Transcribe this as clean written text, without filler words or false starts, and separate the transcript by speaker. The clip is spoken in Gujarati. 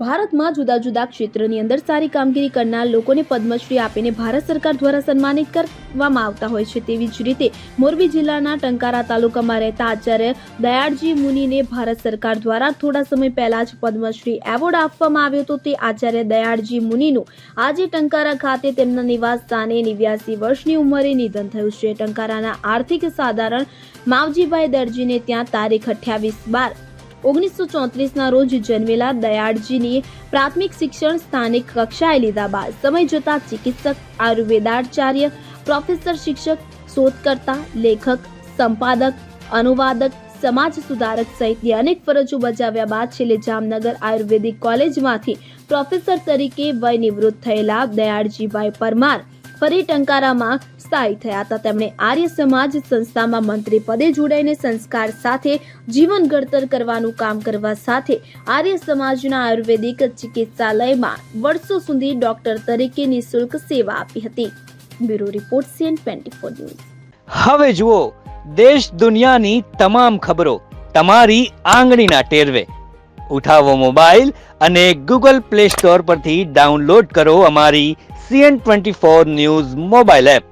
Speaker 1: ભારતમાં જુદા જુદા ક્ષેત્રની અંદર સારી કામગીરી કરનાર લોકોને પદ્મશ્રી આપીને ભારત સરકાર દ્વારા સન્માનિત કરવામાં આવતા હોય છે। તેવી જ રીતે મોરબી જિલ્લાના ટંકારા તાલુકામાં રહેતા આચાર્ય દયાળજી મુનિને ભારત સરકાર દ્વારા થોડા સમય પહેલા જ પદ્મશ્રી એવોર્ડ આપવામાં આવ્યો હતો। તે આચાર્ય દયાળજી મુનિનું આજે ટંકારા ખાતે તેમના નિવાસ સ્થાને 89 વર્ષની ઉંમરે નિધન થયું છે। ટંકારાના આર્થિક સાધારણ માવજીભાઈ દરજીને ત્યાં તારીખ 28/12/1934 રોજ જન્મેલા દયાળજીની પ્રાથમિક શિક્ષણ સ્થાનિક કક્ષાએ લીધા બાદ સમય જતા ચિકિત્સક, આયુર્વેદાચાર્ય, પ્રોફેસર, શિક્ષક, શોધકર્તા, લેખક, સંપાદક, અનુવાદક, સમાજ સુધારક સહિતની અનેક ફરજો બજાવ્યા બાદ છેલ્લે જામનગર આયુર્વેદિક કોલેજમાંથી પ્રોફેસર તરીકે વય નિવૃત્ત થયેલા દયાળજીભાઈ પરમાર ફરી ટંકારામાં સ્થાયી થયા હતા। તેમણે આર્ય સમાજ સંસ્થામાં મંત્રી પદે જોડાઈને સંસ્કાર સાથે જીવન ઘડતર કરવાનું કામ કરવા સાથે આર્ય સમાજના આયુર્વેદિક ચિકિત્સાલયમાં વર્ષો સુધી ડોક્ટર તરીકે નિઃશુલ્ક સેવા આપી હતી। Bureau report CN24 news.
Speaker 2: હવે જુઓ દેશ દુનિયાની તમામ ખબરો તમારી આંગળીના ટેરવે। ઉઠાવો મોબાઈલ અને Google Play Store પરથી ડાઉનલોડ કરો અમારી CN24 ન્યૂઝ મોબાઈલ એપ।